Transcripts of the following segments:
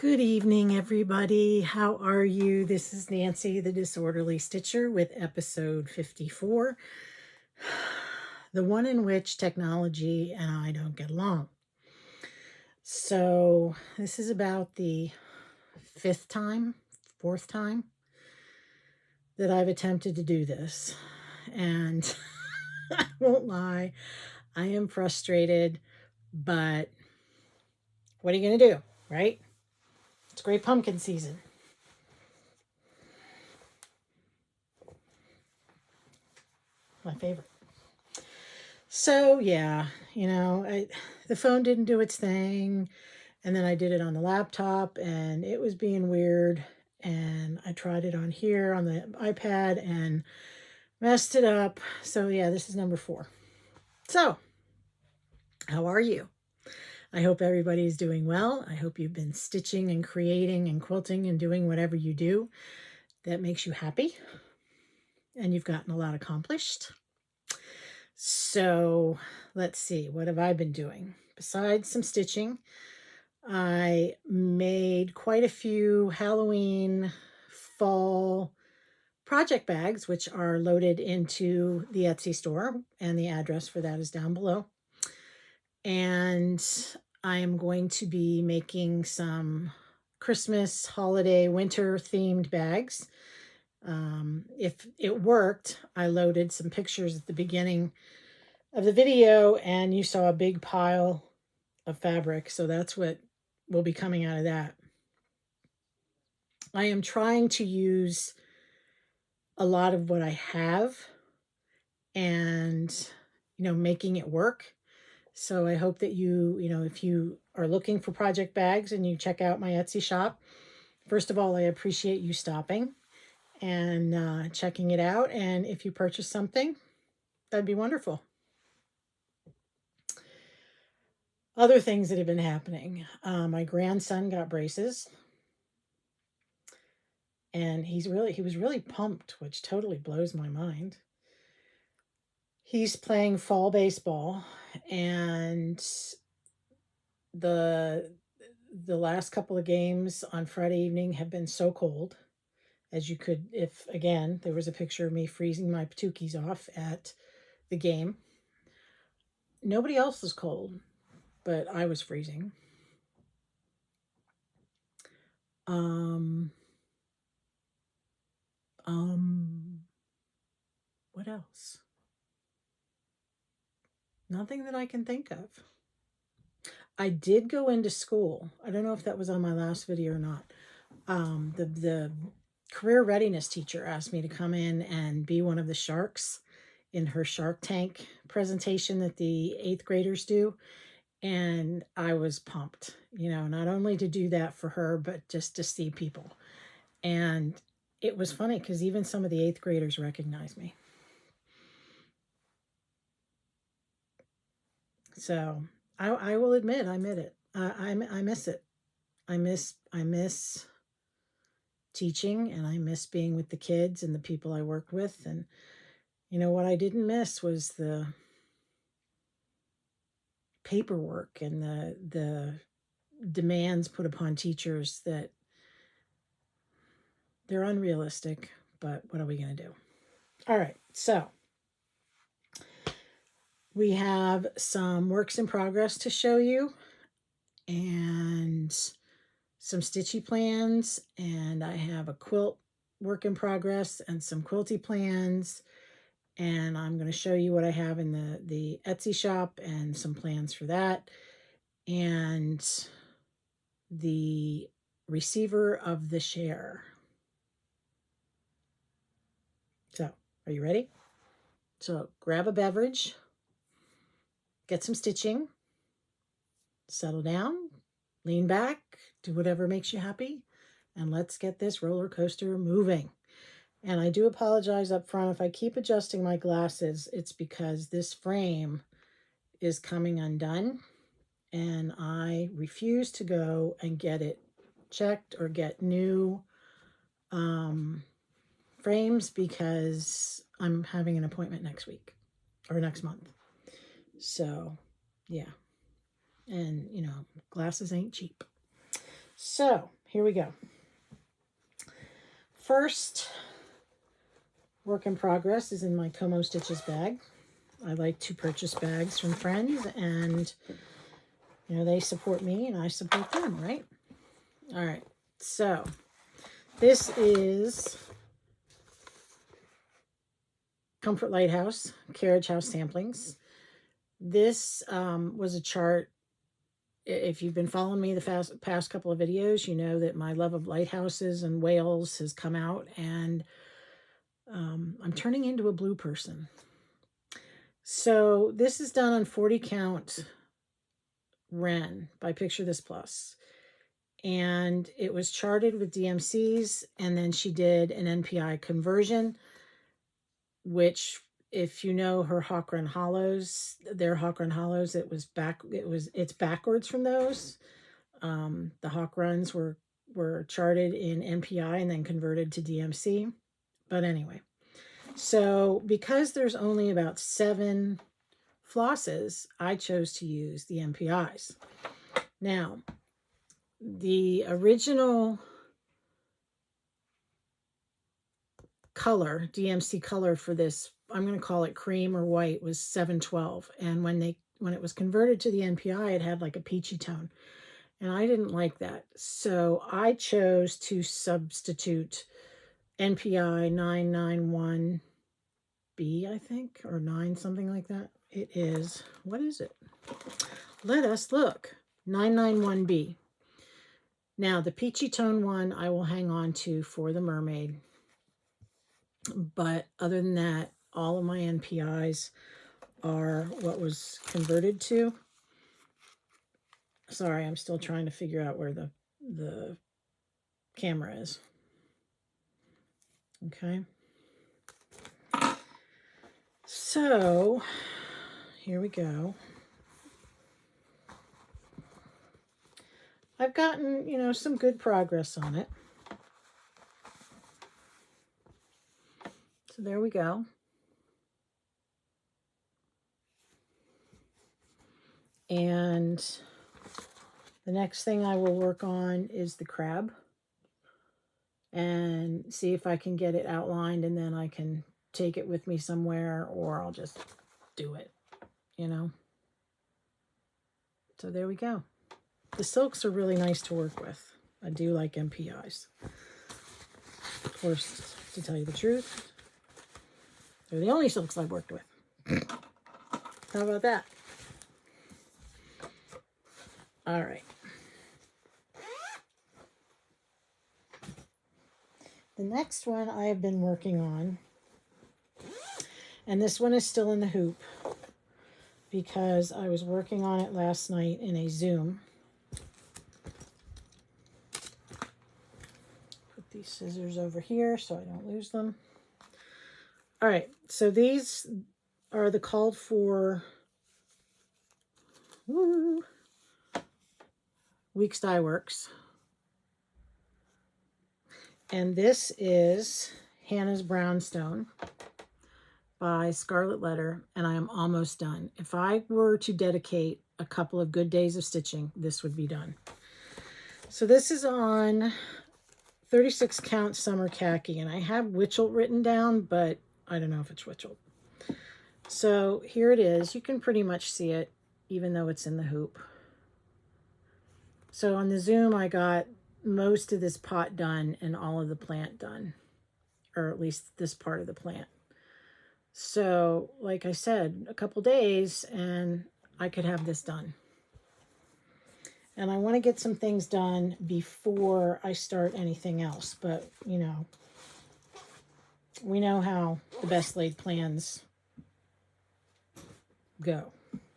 Good evening, everybody. How are you? This is Nancy, the Disorderly Stitcher, with episode 54, the one in which technology and I don't get along. So this is about the fourth time that I've attempted to do this. And I won't lie, I am frustrated, but what are you going to do, right? It's great pumpkin season. My favorite. So yeah, the phone didn't do its thing, and then I did it on the laptop, and it was being weird, and I tried it on here on the iPad and messed it up. So yeah, this is number 4. So, how are you? I hope everybody's doing well. I hope you've been stitching and creating and quilting and doing whatever you do that makes you happy, and you've gotten a lot accomplished. So let's see, what have I been doing? Besides some stitching, I made quite a few Halloween fall project bags, which are loaded into the Etsy store, and the address for that is down below. And I am going to be making some Christmas, holiday, winter themed bags. If it worked, I loaded some pictures at the beginning of the video, and you saw a big pile of fabric, so that's what will be coming out of that. I am trying to use a lot of what I have and making it work. So I hope that if you are looking for project bags and you check out my Etsy shop, first of all, I appreciate you stopping and checking it out. And if you purchase something, that'd be wonderful. Other things that have been happening. My grandson got braces, and he was really pumped, which totally blows my mind. He's playing fall baseball, and the last couple of games on Friday evening have been so cold, as you could, if again, there was a picture of me freezing my patookies off at the game. Nobody else was cold, but I was freezing. What else? Nothing that I can think of. I did go into school. I don't know if that was on my last video or not. The career readiness teacher asked me to come in and be one of the sharks in her Shark Tank presentation that the 8th graders do. And I was pumped, not only to do that for her, but just to see people. And it was funny because even some of the 8th graders recognized me. So I will admit, I miss it. I miss teaching, and I miss being with the kids and the people I worked with. And what I didn't miss was the paperwork and the demands put upon teachers that they're unrealistic, but what are we going to do? All right, so we have some works in progress to show you, and some stitchy plans, and I have a quilt work in progress and some quilty plans, and I'm going to show you what I have in the Etsy shop and some plans for that, and the receiver of the share. So, are you ready? So, grab a beverage, get some stitching, settle down, lean back, do whatever makes you happy, and let's get this roller coaster moving. And I do apologize up front if I keep adjusting my glasses. It's because this frame is coming undone, and I refuse to go and get it checked or get new frames because I'm having an appointment next week or next month. So, yeah. And, glasses ain't cheap. So here we go. First work in progress is in my Como Stitches bag. I like to purchase bags from friends, and you know, they support me and I support them, right? All right, so this is Comfort Lighthouse Carriage House Samplings. This was a chart. If you've been following me the past couple of videos, you know that my love of lighthouses and whales has come out, and I'm turning into a blue person. So this is done on 40 count Ren by Picture This Plus. And it was charted with DMCs, and then she did an NPI conversion, which, if you know her Haw Hollows, their Haw Hollows, it's backwards from those. The Haw runs were charted in NPI and then converted to DMC. But anyway, so because there's only about 7 flosses, I chose to use the NPIs. Now, the original color, DMC color for this, I'm going to call it cream or white, was 712. And when it was converted to the NPI, it had like a peachy tone. And I didn't like that. So I chose to substitute NPI 991B, I think, or 9, something like that. It is, what is it? Let us look. 991B. Now, the peachy tone one I will hang on to for the mermaid. But other than that, all of my NPIs are what was converted to. Sorry, I'm still trying to figure out where the camera is. Okay. So, here we go. I've gotten, you know, some good progress on it. So there we go. And the next thing I will work on is the crab, and see if I can get it outlined, and then I can take it with me somewhere, or I'll just do it, you know. So there we go. The silks are really nice to work with. I do like NPIs. Of course, to tell you the truth, they're the only silks I've worked with. How about that? All right. The next one I have been working on, and this one is still in the hoop because I was working on it last night in a Zoom. Put these scissors over here so I don't lose them. All right, so these are the called for Weeks Dye Works. And this is Hannah's Brownstone by Scarlet Letter, and I am almost done. If I were to dedicate a couple of good days of stitching, this would be done. So this is on 36 count summer khaki, and I have Witchelt written down, but I don't know if it's Witchelt. So here it is. You can pretty much see it, even though it's in the hoop. So on the Zoom, I got most of this pot done and all of the plant done, or at least this part of the plant. So like I said, a couple days and I could have this done. And I want to get some things done before I start anything else, but you know, we know how the best laid plans go,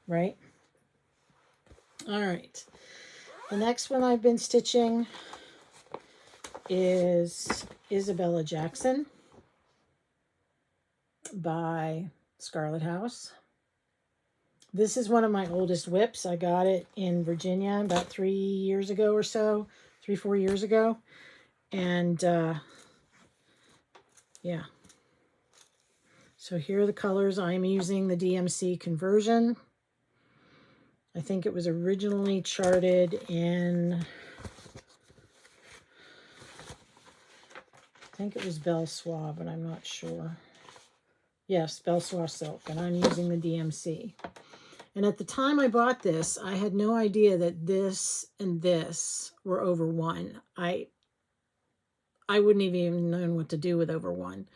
right? All right. The next one I've been stitching is Isabella Jackson by Scarlet House. This is one of my oldest whips. I got it in Virginia about 3 years ago or so, 3-4 years ago. And yeah. So here are the colors. I'm using the DMC conversion. I think it was originally charted in think it was Belle Soie, but I'm not sure. Yes, Belle Soie silk, and I'm using the DMC. And at the time I bought this, I had no idea that this and this were over 1. I wouldn't have even known what to do with over 1.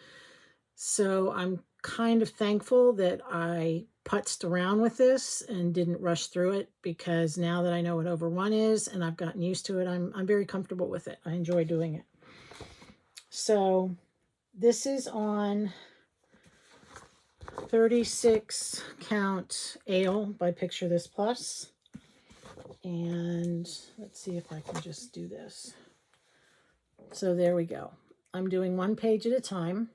So I'm kind of thankful that I putzed around with this and didn't rush through it, because now that I know what over 1 is and I've gotten used to it, I'm very comfortable with it. I enjoy doing it. So this is on 36 count ale by Picture This Plus. And let's see if I can just do this. So there we go. I'm doing 1 page at a time.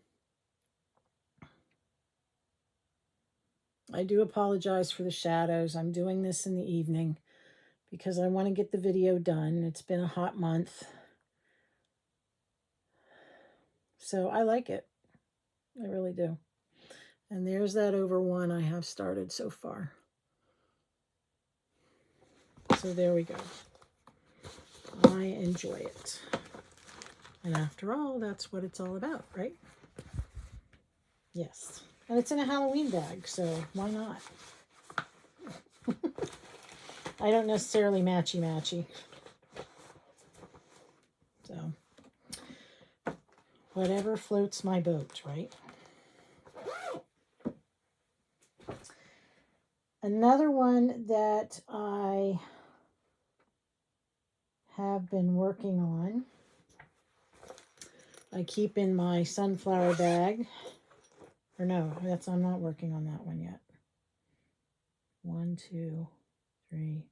I do apologize for the shadows. I'm doing this in the evening because I want to get the video done. It's been a hot month. So I like it. I really do. And there's that over 1 I have started so far. So there we go. I enjoy it. And after all, that's what it's all about, right? Yes. And it's in a Halloween bag, so why not? I don't necessarily matchy-matchy. So, whatever floats my boat, right? Another one that I have been working on, I keep in my sunflower bag. Or no, I'm not working on that one yet. 1, 2, 3.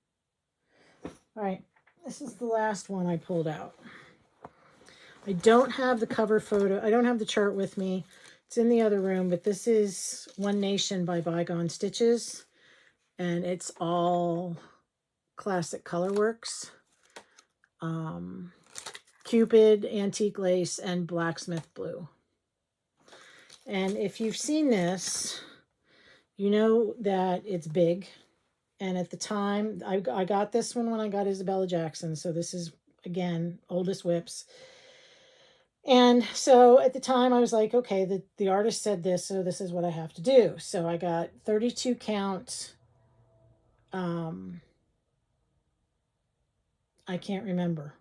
All right, this is the last one I pulled out. I don't have the cover photo. I don't have the chart with me. It's in the other room, but this is One Nation by Bygone Stitches. And it's all classic colorworks. Cupid, antique lace, and blacksmith blue. And if you've seen this, you know that it's big. And at the time, I got this one when I got Isabella Jackson. So this is, again, oldest whips. And so at the time, I was like, okay, the artist said this, so this is what I have to do. So I got 32 count. I can't remember.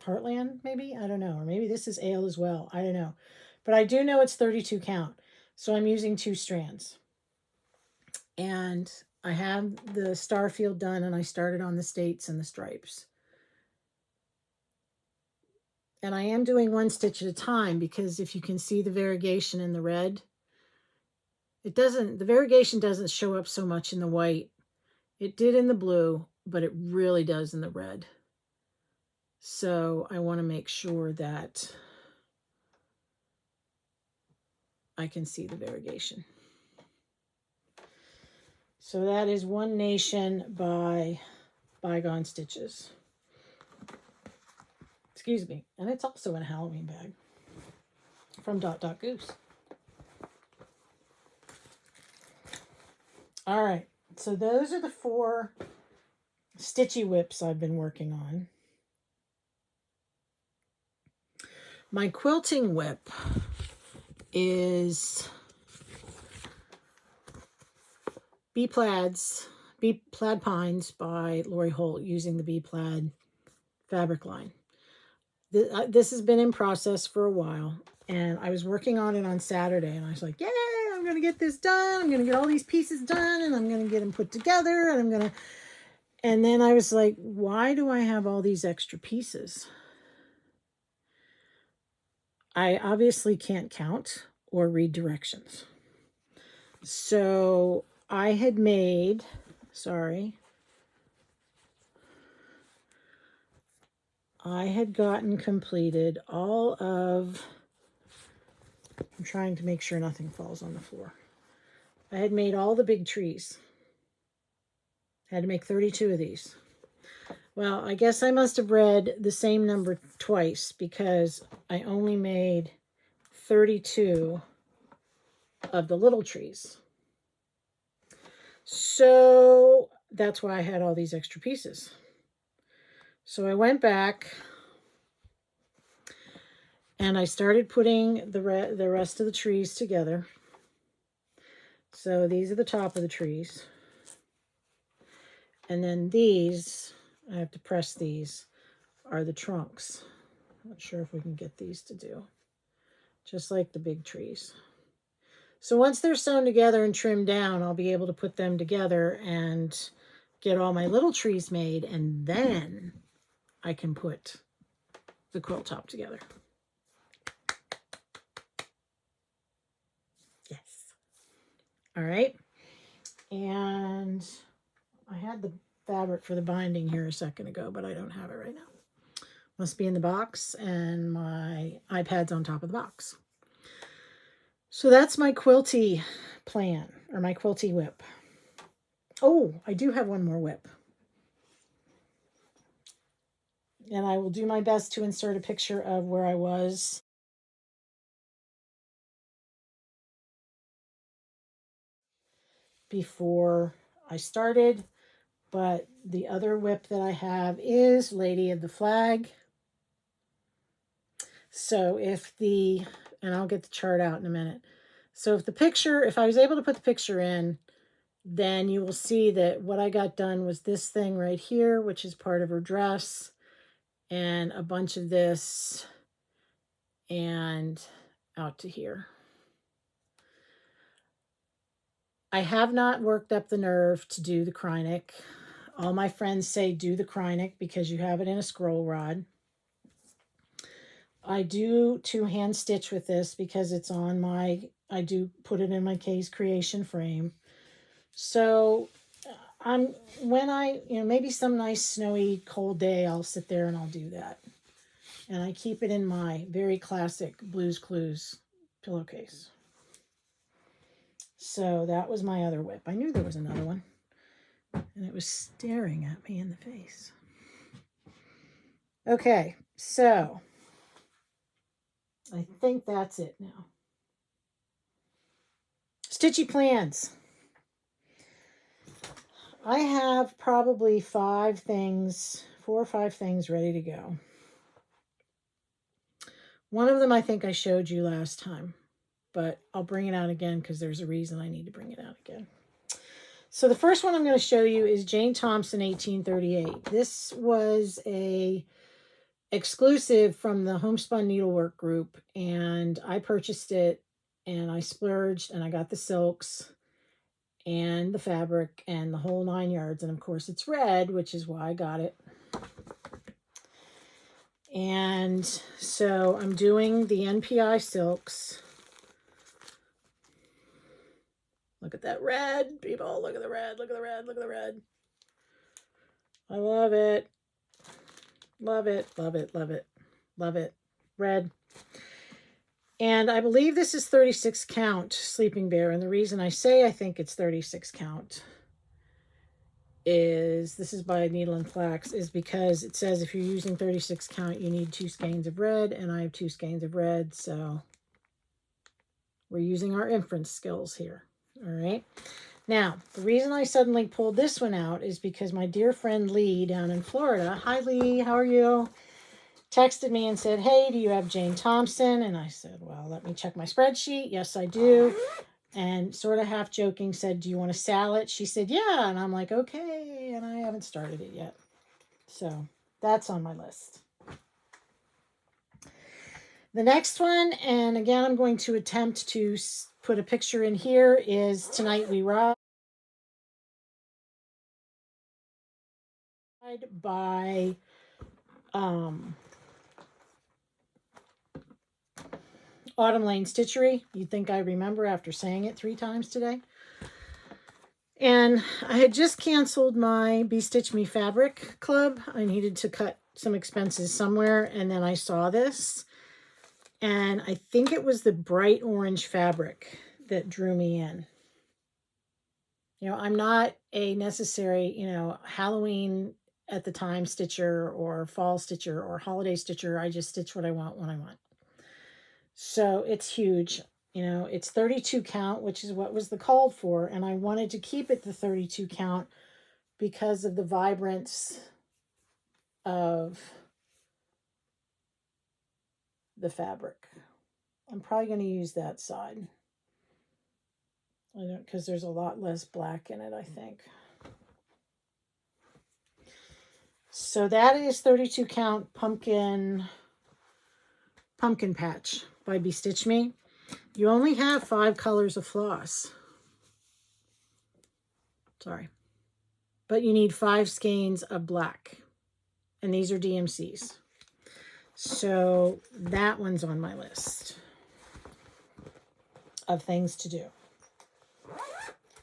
Heartland, maybe? I don't know. Or maybe this is ale as well. I don't know. But I do know it's 32 count. So I'm using 2 strands. And I have the Starfield done, and I started on the States and the stripes. And I am doing 1 stitch at a time, because if you can see the variegation in the red, the variegation doesn't show up so much in the white. It did in the blue, but it really does in the red. So I want to make sure that I can see the variegation. So that is One Nation by Bygone Stitches. Excuse me. And it's also in a Halloween bag from Dot Dot Goose. All right. So those are the 4 stitchy whips I've been working on. My quilting whip is Plaid Pines by Lori Holt, using the Plaid fabric line. This has been in process for a while, and I was working on it on Saturday, and I was like, yay, I'm going to get this done. I'm going to get all these pieces done, and I'm going to get them put together, and then I was like, why do I have all these extra pieces? I obviously can't count or read directions. So I had made, I had gotten completed all of, I'm trying to make sure nothing falls on the floor. I had made all the big trees. I had to make 32 of these. Well, I guess I must have read the same number twice, because I only made 32 of the little trees. So that's why I had all these extra pieces. So I went back and I started putting the rest of the trees together. So these are the top of the trees. And then these, I have to press these, are the trunks. Not sure if we can get these to do. Just like the big trees. So once they're sewn together and trimmed down, I'll be able to put them together and get all my little trees made, and then I can put the quilt top together. Yes. All right. And I had the fabric for the binding here a second ago, but I don't have it right now. Must be in the box, and my iPad's on top of the box. So that's my quilty plan, or my quilty whip. Oh, I do have one more whip. And I will do my best to insert a picture of where I was before I started. But the other whip that I have is Lady of the Flag. So and I'll get the chart out in a minute. So if I was able to put the picture in, then you will see that what I got done was this thing right here, which is part of her dress, and a bunch of this, and out to here. I have not worked up the nerve to do the Krynic. All my friends say do the Krynic because you have it in a scroll rod. I do two-hand stitch with this because it's on I do put it in my Kay's Creation frame. So maybe some nice snowy cold day, I'll sit there and I'll do that. And I keep it in my very classic Blues Clues pillowcase. So that was my other whip. I knew there was another one. And it was staring at me in the face. Okay, so I think that's it now. Stitchy Plans. I have probably 4 or 5 things ready to go. One of them I think I showed you last time, but I'll bring it out again because there's a reason I need to bring it out again. So the first one I'm going to show you is Jane Thompson 1838. This was a exclusive from the Homespun Needlework group, and I purchased it and I splurged and I got the silks and the fabric and the whole 9 yards, and of course it's red, which is why I got it. And so I'm doing the NPI silks. Look at that red, people. Look at the red, look at the red, look at the red. I love it. Love it, love it, love it, love it. Red. And I believe this is 36 count Sleeping Bear. And the reason I say I think it's 36 count is, this is by Needle and Flax, is because it says if you're using 36 count, you need 2 skeins of red, and I have 2 skeins of red, so we're using our inference skills here. All right. Now, the reason I suddenly pulled this one out is because my dear friend Lee down in Florida, hi Lee, how are you? Texted me and said, hey, do you have Jane Thompson? And I said, well, let me check my spreadsheet. Yes, I do. And sort of half joking said, do you want to sell it? She said, yeah. And I'm like, okay. And I haven't started it yet. So that's on my list. The next one, and again, I'm going to attempt to put a picture in here, is Tonight We Ride by Autumn Lane Stitchery. You'd think I remember after saying it 3 times today. And I had just canceled my Be Stitch Me Fabric Club. I needed to cut some expenses somewhere, and then I saw this. And I think it was the bright orange fabric that drew me in. You know, I'm not a necessary, Halloween at the time stitcher or fall stitcher or holiday stitcher. I just stitch what I want when I want. So it's huge. It's 32 count, which is what was the called for. And I wanted to keep it the 32 count because of the vibrance of the fabric. I'm probably going to use that side. I don't, because there's a lot less black in it, I think. So that is 32 count pumpkin patch by Stitch Me. You only have 5 colors of floss. Sorry. But you need 5 skeins of black. And these are DMCs. So that one's on my list of things to do.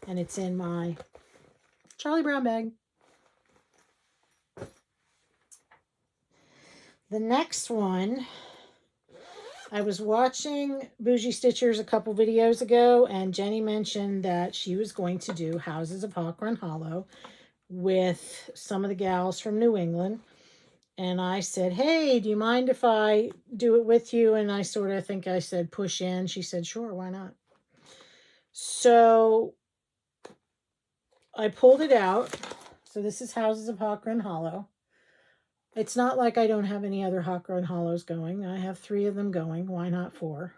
And it's in my Charlie Brown bag. The next one, I was watching Bougie Stitchers a couple videos ago, and Jenny mentioned that she was going to do Houses of Haw Hollow with some of the gals from New England. And I said, hey, do you mind if I do it with you? And I sort of think I said push in. She said, sure, why not? So I pulled it out. So this is Houses of Haw Hollow. It's not like I don't have any other Haw Hollows going. I have 3 of them going. Why not 4?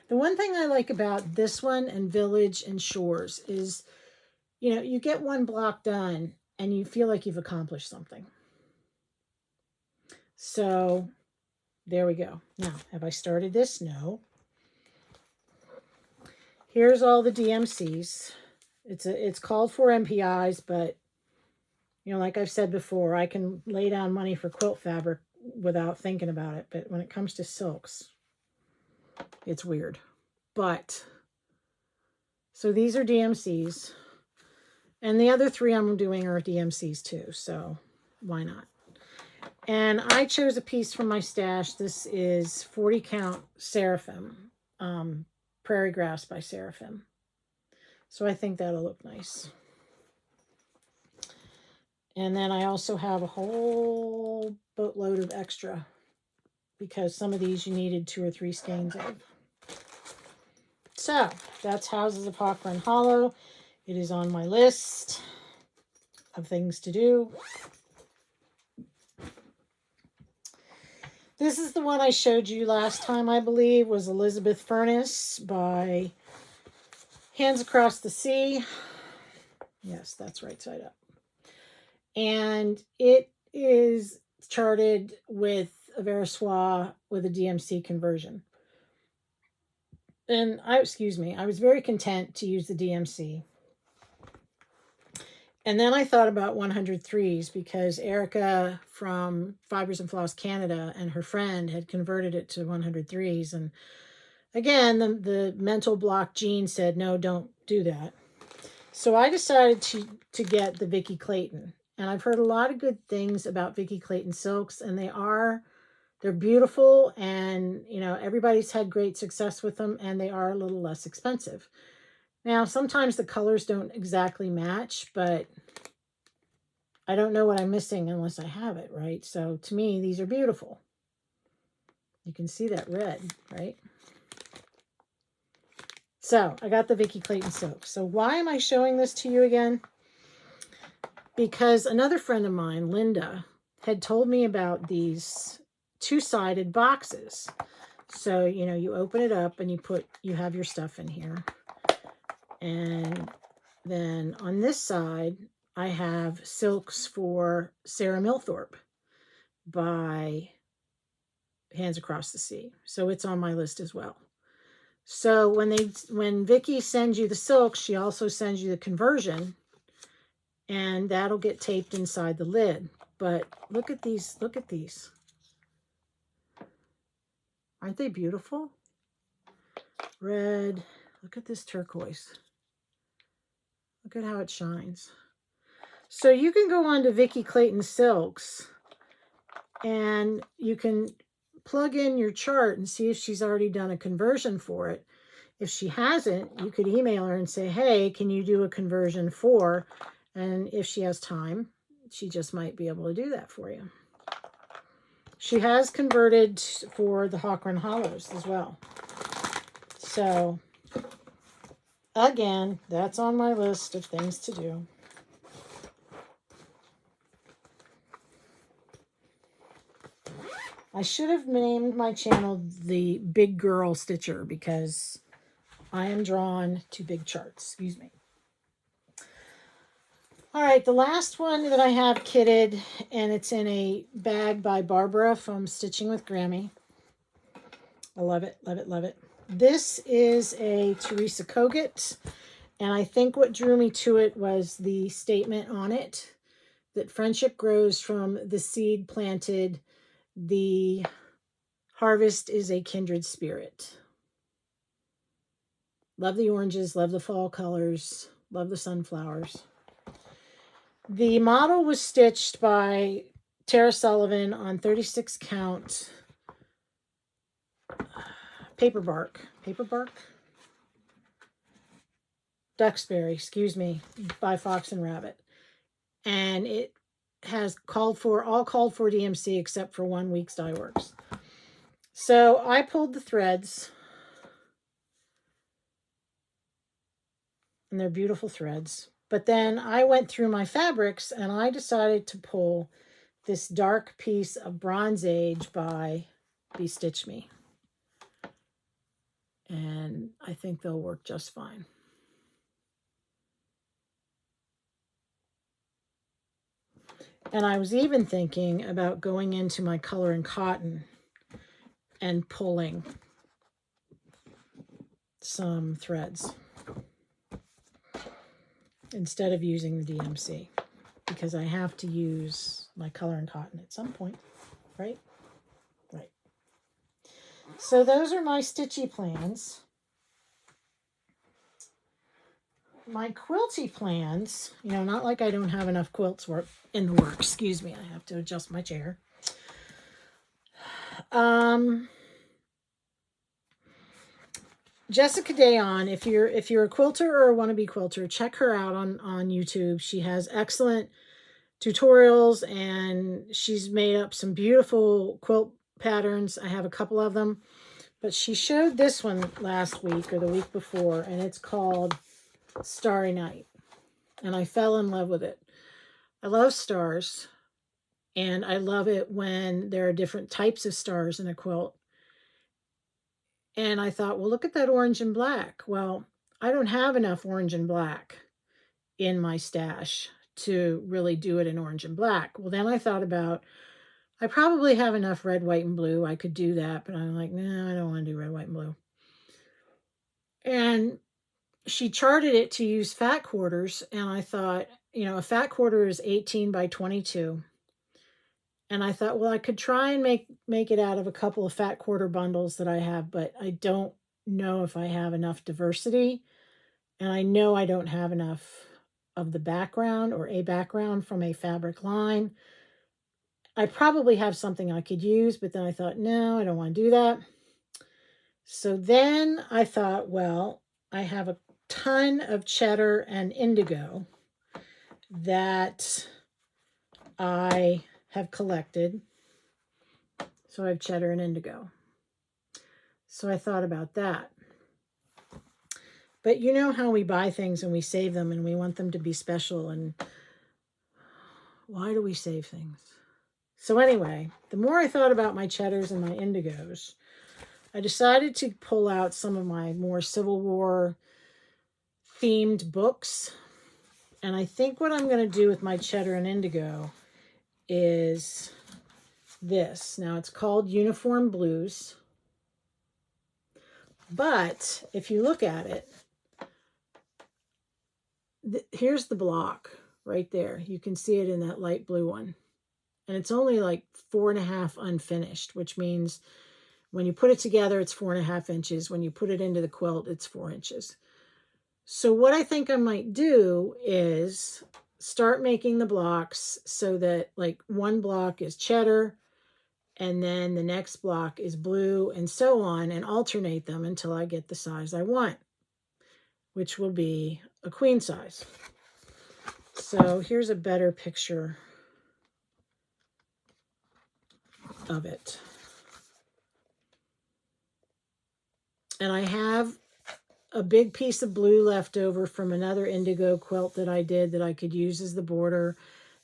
The one thing I like about this one and Village and Shores is, you know, you get one block done and you feel like you've accomplished something. So there we go. Now, have I started this? No. Here's all the DMCs. It's called for MPIs, but you know, like I've said before, I can lay down money for quilt fabric without thinking about it. But when it comes to silks, it's weird. But, so these are DMCs. And the other 3 I'm doing are DMCs too. So why not? And I chose a piece from my stash. This is 40 count Seraphim. Prairie Grass by Seraphim. So I think that'll look nice. And then I also have a whole boatload of extra because some of these you needed 2 or 3 skeins of. So that's Houses of Haw Hollow. It is on my list of things to do. This is the one I showed you last time, I believe, was Elizabeth Furnace by Hands Across the Sea. Yes, that's right side up. And it is charted with a Versoix with a DMC conversion. And I was very content to use the DMC. And then I thought about 103s because Erica from Fibers and Floss Canada and her friend had converted it to 103s. And again, the mental block gene said, no, don't do that. So I decided to get the Vicki Clayton. And I've heard a lot of good things about Vicki Clayton silks, and they're beautiful, and you know, everybody's had great success with them, and they are a little less expensive. Now, sometimes the colors don't exactly match, but I don't know what I'm missing unless I have it, right? So to me, these are beautiful. You can see that red, right? So I got the Vicki Clayton silk. So why am I showing this to you again? Because another friend of mine, Linda, had told me about these 2-sided boxes. So, you know, you open it up and you have your stuff in here. And then on this side, I have silks for Sarah Milthorpe by Hands Across the Sea. So it's on my list as well. So when Vicki sends you the silk, she also sends you the conversion, and that'll get taped inside the lid. But look at these. Look at these. Aren't they beautiful? Red. Look at this turquoise. Look at how it shines. So you can go on to Vicki Clayton Silks and you can plug in your chart and see if she's already done a conversion for it. If she hasn't, you could email her and say, hey, can you do a conversion for? And if she has time, she just might be able to do that for you. She has converted for the Haw Hollows as well. So, again, that's on my list of things to do. I should have named my channel the Big Girl Stitcher because I am drawn to big charts. Excuse me. All right, the last one that I have kitted, and it's in a bag by Barbara from Stitching with Grammy. I love it, love it, love it. This is a Teresa Kogut, and I think what drew me to it was the statement on it that friendship grows from the seed planted, the harvest is a kindred spirit. Love the oranges, love the fall colors, love the sunflowers. The model was stitched by Tara Sullivan on 36 count paperbark, Duxbury, excuse me, by Fox and Rabbit. And it has all called for DMC except for 1 week's dye works. So I pulled the threads, and they're beautiful threads. But then I went through my fabrics and I decided to pull this dark piece of Bronze Age by Stitch Me. And I think they'll work just fine. And I was even thinking about going into my Color and Cotton and pulling some threads instead of using the DMC, because I have to use my Color and Cotton at some point, right? Right. So those are my stitchy plans. My quilty plans, you know, not like I don't have enough quilts in the works. Excuse me, I have to adjust my chair. Jessica Dayon, if you're a quilter or a wannabe quilter, check her out on YouTube. She has excellent tutorials and she's made up some beautiful quilt patterns. I have a couple of them, but she showed this one last week or the week before, and it's called Starry Night, and I fell in love with it. I love stars, and I love it when there are different types of stars in a quilt. And I thought, well, look at that orange and black. Well, I don't have enough orange and black in my stash to really do it in orange and black. Well, then I thought about, I probably have enough red, white, and blue. I could do that, but I'm like, no, I don't want to do red, white, and blue. And she charted it to use fat quarters, and I thought, you know, a fat quarter is 18 by 22. And I thought, well, I could try and make it out of a couple of fat quarter bundles that I have, but I don't know if I have enough diversity. And I know I don't have enough of the background or a background from a fabric line. I probably have something I could use, but then I thought, no, I don't want to do that. So then I thought, well, I have a ton of cheddar and indigo that I have collected. So I have cheddar and indigo. So I thought about that. But you know how we buy things and we save them and we want them to be special, and why do we save things? So anyway, the more I thought about my cheddars and my indigos, I decided to pull out some of my more Civil War themed books. And I think what I'm going to do with my cheddar and indigo is this. Now, it's called Uniform Blues. But if you look at it, here's the block right there. You can see it in that light blue one. And it's only like 4.5 unfinished, which means when you put it together, it's 4.5 inches. When you put it into the quilt, it's 4 inches. So what I think I might do is start making the blocks so that like one block is cheddar and then the next block is blue and so on, and alternate them until I get the size I want, which will be a queen size. So here's a better picture of it. And I have a big piece of blue left over from another indigo quilt that I did that I could use as the border.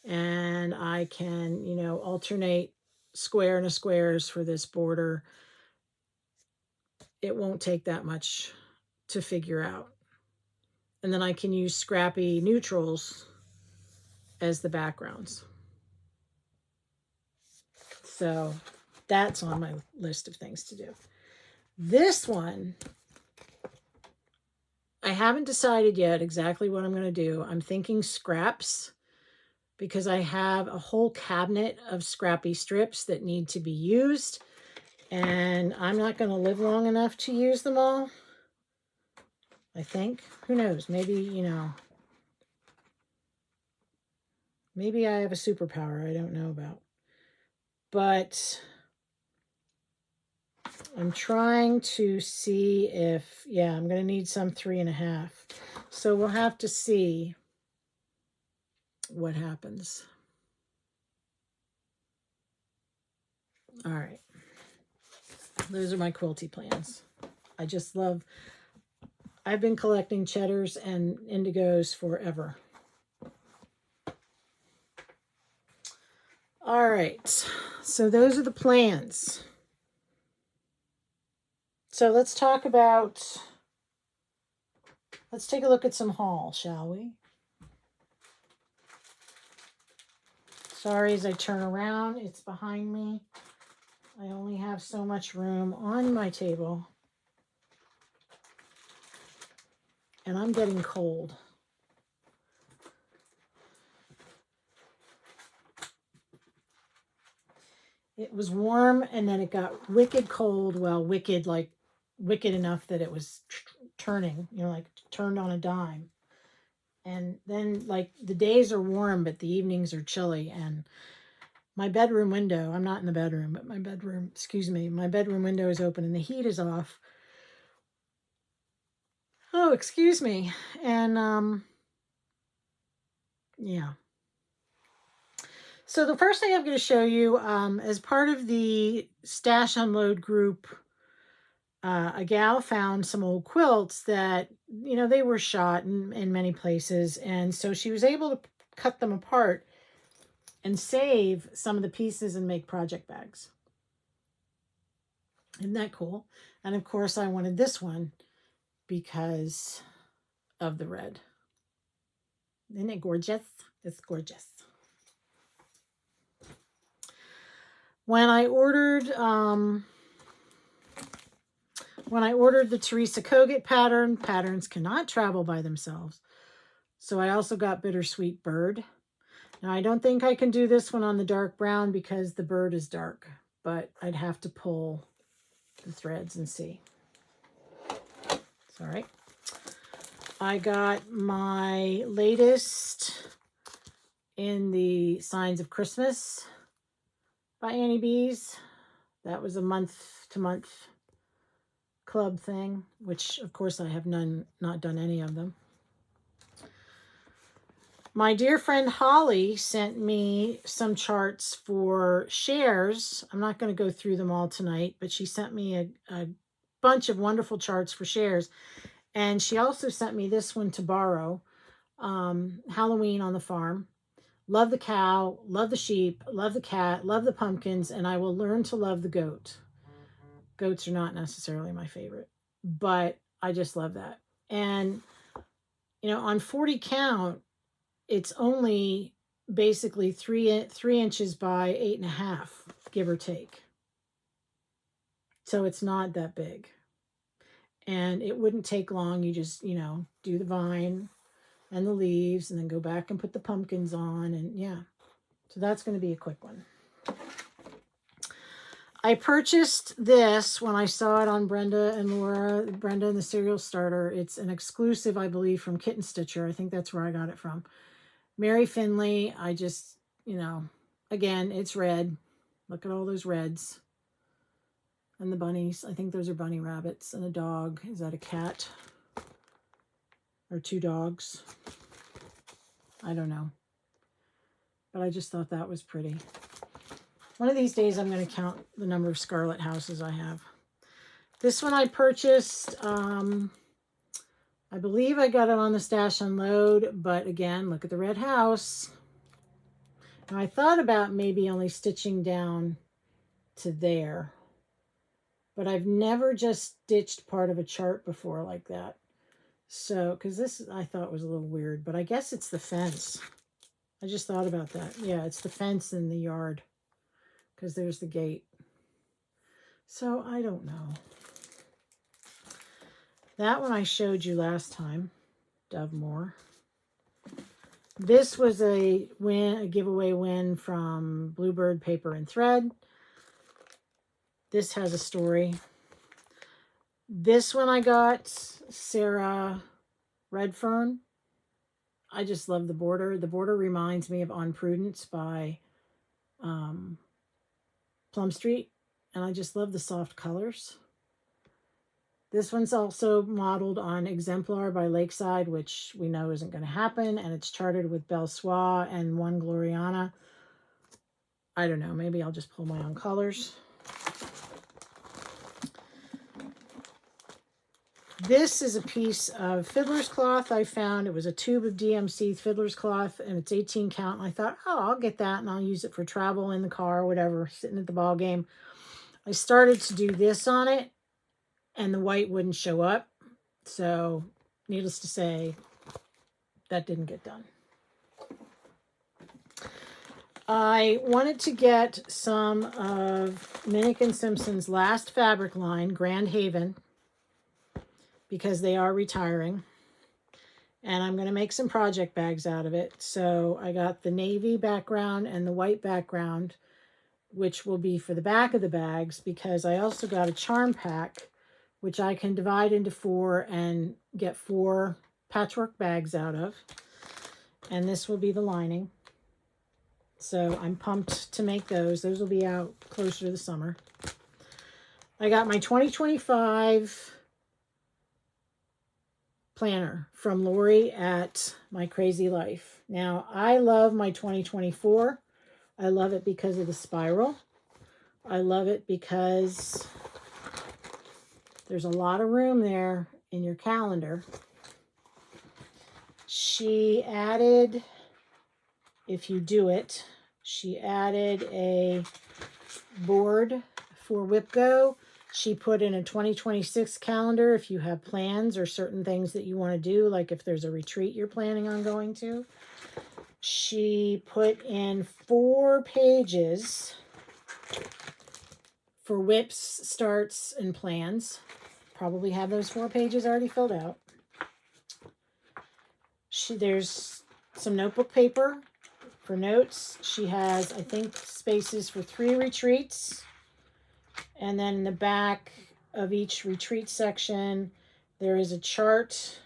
And I can, you know, alternate square and a squares for this border, it won't take that much to figure out. And then I can use scrappy neutrals as the backgrounds. So that's on my list of things to do. This one, I haven't decided yet exactly what I'm going to do. I'm thinking scraps because I have a whole cabinet of scrappy strips that need to be used. And I'm not going to live long enough to use them all. I think. Who knows? Maybe, you know, maybe I have a superpower I don't know about. But I'm trying to see if, yeah, I'm going to need some 3.5. So we'll have to see what happens. All right. Those are my quilty plans. I just love, I've been collecting cheddars and indigos forever. All right. So those are the plans. So let's talk about, let's take a look at some haul, shall we? Sorry, as I turn around, it's behind me. I only have so much room on my table. And I'm getting cold. It was warm and then it got wicked cold. Well, wicked, like wicked enough that it was turning, you know, like turned on a dime. And then like the days are warm, but the evenings are chilly. And my bedroom window, I'm not in the bedroom, but my bedroom, excuse me, my bedroom window is open and the heat is off. Oh, excuse me. And yeah. So the first thing I'm going to show you, as part of the Stash Unload group, a gal found some old quilts that, you know, they were shot in many places. And so she was able to cut them apart and save some of the pieces and make project bags. Isn't that cool? And of course, I wanted this one because of the red. Isn't it gorgeous? It's gorgeous. When I ordered the Teresa Kogut pattern, patterns cannot travel by themselves. So I also got Bittersweet Bird. Now I don't think I can do this one on the dark brown because the bird is dark, but I'd have to pull the threads and see. It's all right. I got my latest in the Signs of Christmas by Annie B's. That was a month-to-month club thing, which of course I have not done any of them. My dear friend Holly sent me some charts for shares. I'm not going to go through them all tonight, but she sent me a bunch of wonderful charts for shares. And she also sent me this one to borrow, Halloween on the Farm. Love the cow, love the sheep, love the cat, love the pumpkins, and I will learn to love the goat. Goats are not necessarily my favorite, but I just love that. And, you know, on 40 count, it's only basically 3 inches by 8.5, give or take. So it's not that big. And it wouldn't take long. You just, you know, do the vine and the leaves and then go back and put the pumpkins on. And yeah, so that's going to be a quick one. I purchased this when I saw it on Brenda and the Serial Starter. It's an exclusive, I believe, from Kitten Stitcher. I think that's where I got it from. Mary Finley, I just, you know, again, it's red. Look at all those reds. And the bunnies. I think those are bunny rabbits. And a dog. Is that a cat? Or 2 dogs? I don't know. But I just thought that was pretty. One of these days I'm going to count the number of scarlet houses I have. This one I purchased, I believe I got it on the Stash Unload, but again, look at the red house. Now I thought about maybe only stitching down to there. But I've never just stitched part of a chart before like that. So, because this I thought was a little weird, but I guess it's the fence. I just thought about that. Yeah, it's the fence in the yard because there's the gate. So I don't know. That one I showed you last time, Dovemore. This was a giveaway win from Bluebird Paper and Thread. This has a story. This one I got Sarah Redfern. I just love the border. The border reminds me of On Prudence by Plum Street, and I just love the soft colors. This one's also modeled on Exemplar by Lakeside, which we know isn't going to happen, and it's charted with Belle Soie and One Gloriana. I don't know, maybe I'll just pull my own colors. This is a piece of fiddler's cloth I found. It was a tube of DMC fiddler's cloth, and it's 18 count. And I thought, oh, I'll get that, and I'll use it for travel in the car or whatever, sitting at the ball game. I started to do this on it, and the white wouldn't show up. So, needless to say, that didn't get done. I wanted to get some of Minnick & Simpson's last fabric line, Grand Haven, because they are retiring. And I'm going to make some project bags out of it. So I got the navy background and the white background, which will be for the back of the bags, because I also got a charm pack, which I can divide into 4 and get 4 patchwork bags out of. And this will be the lining. So I'm pumped to make those. Those will be out closer to the summer. I got my 2025 planner from Lori at My Crazy Life. Now, I love my 2024. I love it because of the spiral. I love it because there's a lot of room there in your calendar. She added, if you do it, she added a board for WhipGo. She put in a 2026 calendar if you have plans or certain things that you want to do, like if there's a retreat you're planning on going to. She put in 4 pages for whips, starts, and plans. Probably have those 4 pages already filled out. There's some notebook paper for notes. She has, I think, spaces for 3 retreats. And then in the back of each retreat section, there is a chart.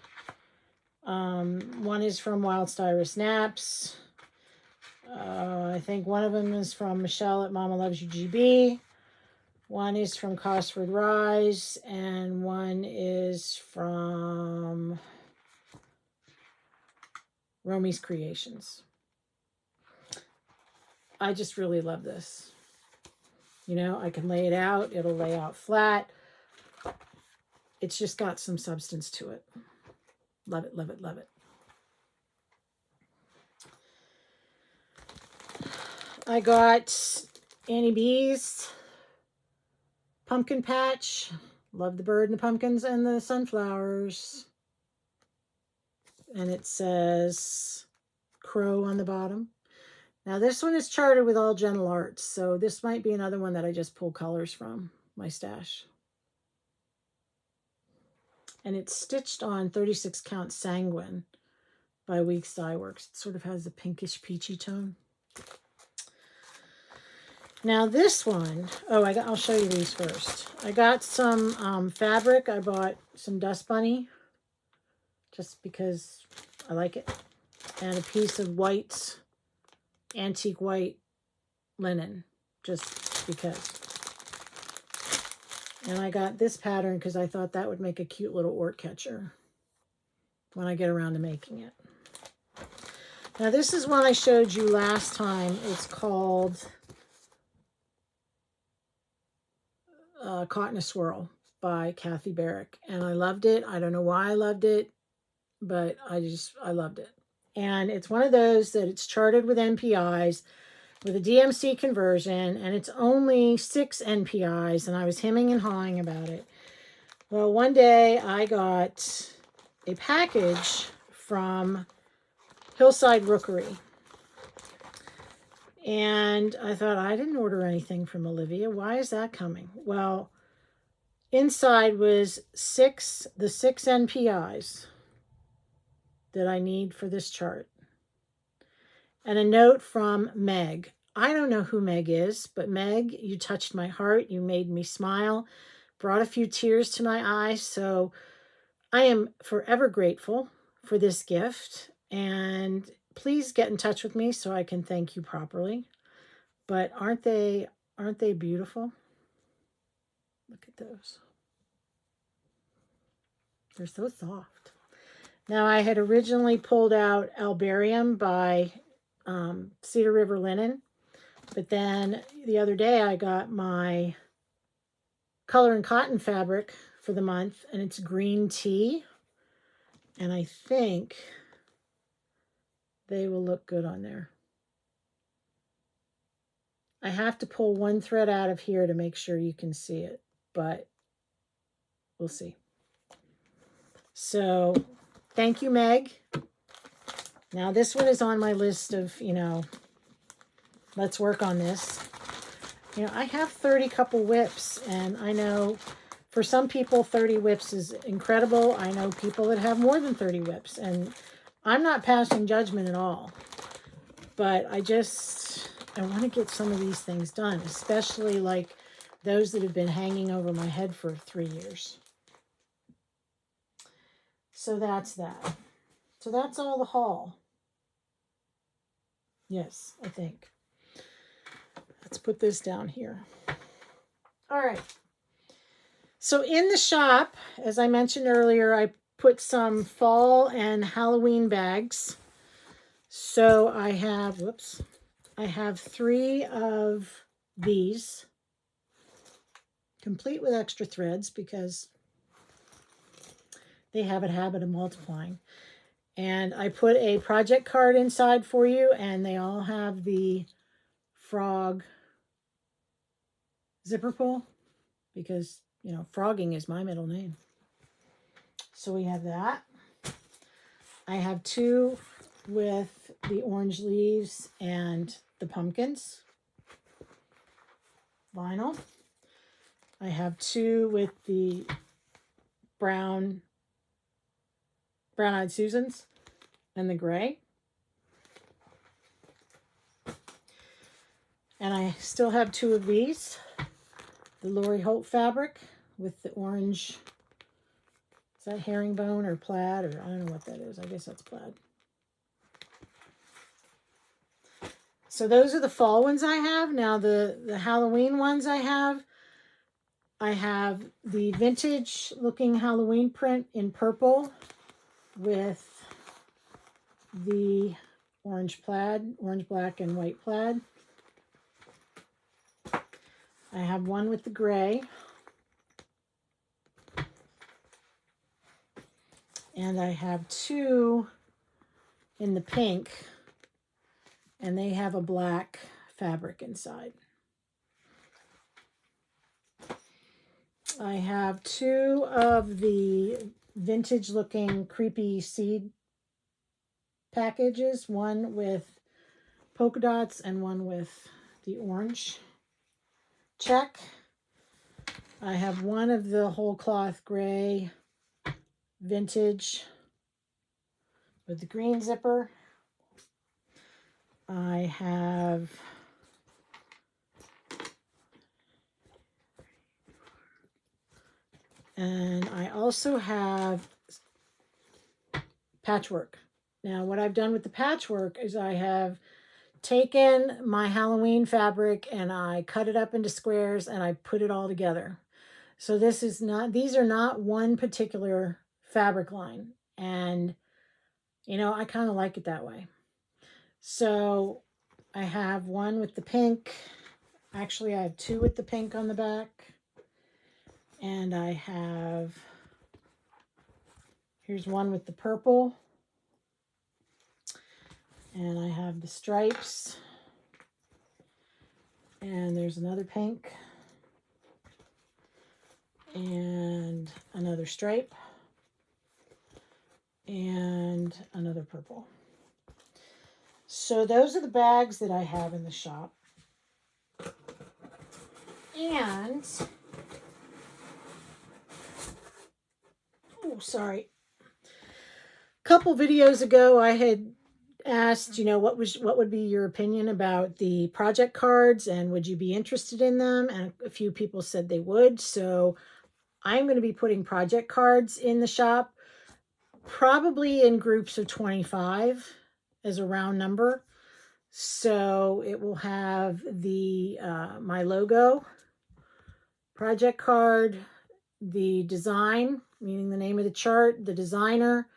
One is from Wild Styrus Naps. I think one of them is from Michelle at Mama Loves You GB. One is from Cosford Rise. And one is from Romy's Creations. I just really love this. You know, I can lay it out. It'll lay out flat. It's just got some substance to it. Love it, love it, love it. I got Annie B's pumpkin patch. Love the bird and the pumpkins and the sunflowers. And it says crow on the bottom. Now this one is charted with All Gentle Arts, so this might be another one that I just pull colors from my stash. And it's stitched on 36 count Sanguine by Weeks Dye Works. It sort of has a pinkish peachy tone. Now this one, I'll show you these first. I got some fabric. I bought some Dust Bunny just because I like it. And a piece of white, antique white linen, just because. And I got this pattern because I thought that would make a cute little Ort catcher when I get around to making it. Now this is one I showed you last time. It's called Caught in a Swirl by Kathy Barrick. And I loved it. I don't know why I loved it, but I loved it. And it's one of those that it's charted with NPIs, with a DMC conversion, and it's only 6 NPIs, and I was hemming and hawing about it. Well, one day I got a package from Hillside Rookery, and I thought, I didn't order anything from Olivia. Why is that coming? Well, inside was the 6 NPIs that I need for this chart. And a note from Meg. I don't know who Meg is, but Meg, you touched my heart. You made me smile, brought a few tears to my eyes. So I am forever grateful for this gift. And please get in touch with me so I can thank you properly. But aren't they beautiful? Look at those. They're so soft. Now, I had originally pulled out Albarium by Cedar River Linen, but then the other day I got my Color and Cotton fabric for the month, and it's green tea, and I think they will look good on there. I have to pull one thread out of here to make sure you can see it, but we'll see. So thank you, Meg. Now this one is on my list of, let's work on this. I have 30 couple whips, and I know for some people 30 whips is incredible. I know people that have more than 30 whips, and I'm not passing judgment at all. But I want to get some of these things done, especially like those that have been hanging over my head for 3 years. So that's that. So that's all the haul. Yes, I think. Let's put this down here. All right. So in the shop, as I mentioned earlier, I put some fall and Halloween bags. So I have 3 of these, complete with extra threads because they have a habit of multiplying. And I put a project card inside for you, and they all have the frog zipper pull because, frogging is my middle name. So we have that. I have 2 with the orange leaves and the pumpkins. Vinyl. I have 2 with the brown-eyed Susans and the gray. And I still have 2 of these. The Lori Holt fabric with the orange. Is that herringbone or plaid? Or I don't know what that is. I guess that's plaid. So those are the fall ones I have. Now the Halloween ones I have the vintage looking Halloween print in purple with the orange plaid, orange, black, and white plaid. I have one with the gray. And I have 2 in the pink, and they have a black fabric inside. I have 2 of the vintage looking creepy seed packages, one with polka dots and one with the orange check. I have one of the whole cloth gray vintage with the green zipper. I have and I also have patchwork. Now what I've done with the patchwork is I have taken my Halloween fabric and I cut it up into squares and I put it all together. So these are not one particular fabric line. And, I kind of like it that way. So I have one with the pink. Actually, I have 2 with the pink on the back. And I have, here's one with the purple. And I have the stripes. And there's another pink. And another stripe. And another purple. So those are the bags that I have in the shop. And, oh, sorry. A couple videos ago, I had asked, what would be your opinion about the project cards and would you be interested in them? And a few people said they would. So I'm going to be putting project cards in the shop, probably in groups of 25 as a round number. So it will have the my logo, project card, the design, meaning the name of the chart, the designer,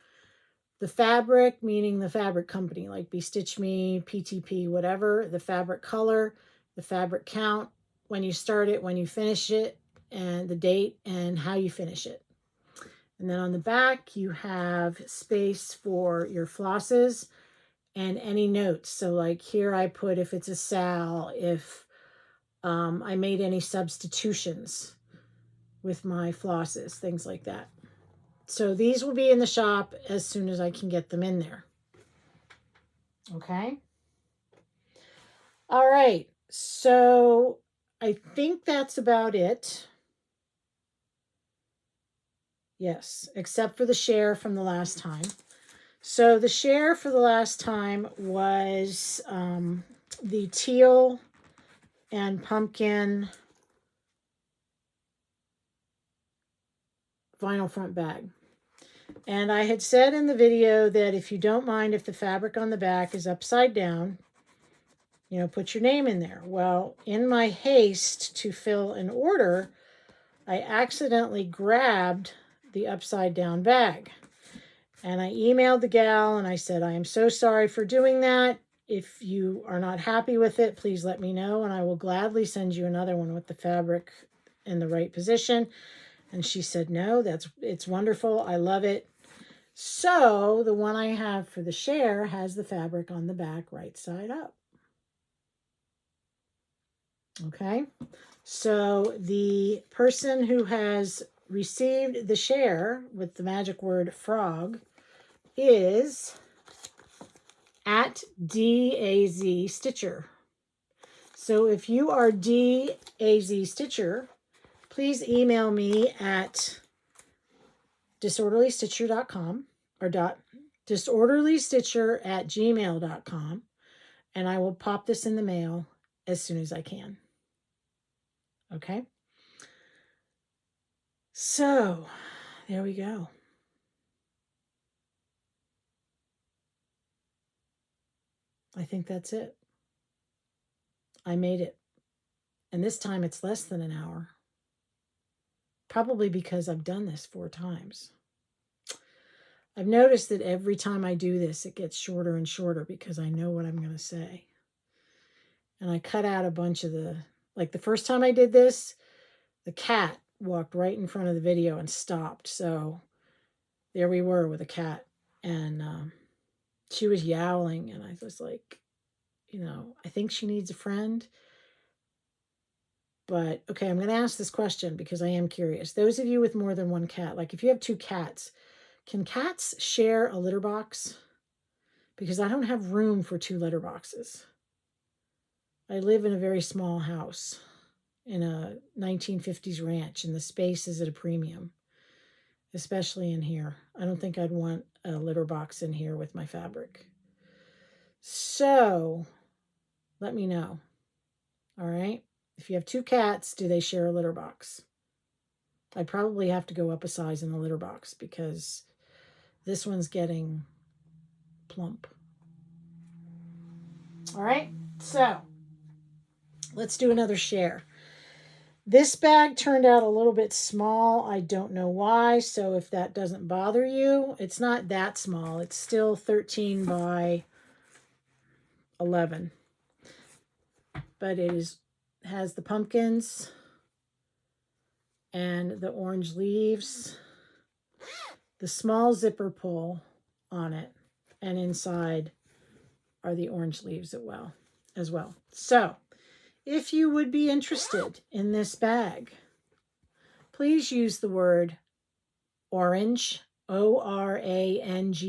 the fabric, meaning the fabric company, like Be Stitch Me, PTP, whatever, the fabric color, the fabric count, when you start it, when you finish it, and the date and how you finish it. And then on the back, you have space for your flosses and any notes. So like here I put if it's a sal, if I made any substitutions with my flosses, things like that. So these will be in the shop as soon as I can get them in there. Okay. All right. So I think that's about it. Yes, except for the share from the last time. So the share for the last time was the teal and pumpkin vinyl front bag. And I had said in the video that if you don't mind if the fabric on the back is upside down, put your name in there. Well, in my haste to fill an order, I accidentally grabbed the upside down bag. And I emailed the gal and I said, I am so sorry for doing that. If you are not happy with it, please let me know and I will gladly send you another one with the fabric in the right position. And she said, no, it's wonderful. I love it. So the one I have for the share has the fabric on the back right side up. Okay. So the person who has received the share with the magic word frog is at DAZ Stitcher. So if you are DAZ Stitcher, please email me at disorderlystitcher.com or disorderlystitcher@gmail.com and I will pop this in the mail as soon as I can. Okay? So, there we go. I think that's it. I made it. And this time it's less than an hour. Probably because I've done this 4 times. I've noticed that every time I do this, it gets shorter and shorter because I know what I'm going to say. And I cut out a bunch of like the first time I did this, the cat walked right in front of the video and stopped. So there we were with a cat. And she was yowling. And I was like, I think she needs a friend. But, okay, I'm going to ask this question because I am curious. Those of you with more than one cat, like if you have 2 cats, can cats share a litter box? Because I don't have room for 2 litter boxes. I live in a very small house in a 1950s ranch, and the space is at a premium, especially in here. I don't think I'd want a litter box in here with my fabric. So, let me know. All right? If you have 2 cats, do they share a litter box? I'd probably have to go up a size in the litter box because this one's getting plump. All right, so let's do another share. This bag turned out a little bit small. I don't know why, so if that doesn't bother you, it's not that small. It's still 13 by 11. But it has the pumpkins and the orange leaves, the small zipper pull on it, and inside are the orange leaves as well. So If you would be interested in this bag, please use the word orange, ORANGE.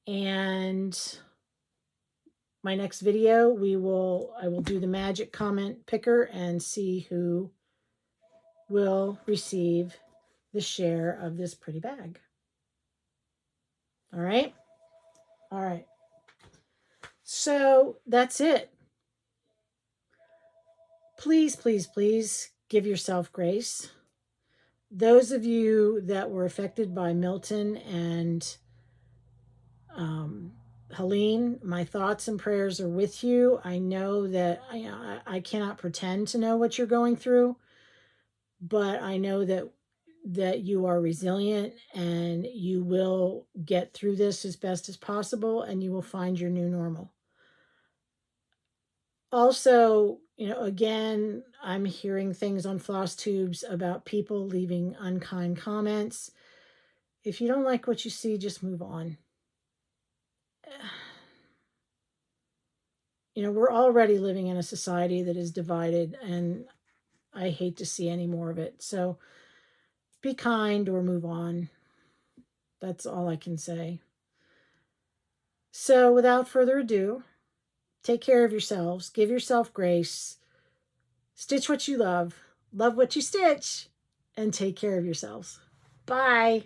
And my next video, I will do the magic comment picker and see who will receive the share of this pretty bag. All right? All right. So that's it. Please, please, please give yourself grace. Those of you that were affected by Milton and Helene, my thoughts and prayers are with you. I know that I cannot pretend to know what you're going through, but I know that you are resilient and you will get through this as best as possible, and you will find your new normal. Also, again, I'm hearing things on floss tubes about people leaving unkind comments. If you don't like what you see, just move on. We're already living in a society that is divided, and I hate to see any more of it. So be kind or move on. That's all I can say. So without further ado, take care of yourselves, give yourself grace, stitch what you love what you stitch, and take care of yourselves. Bye.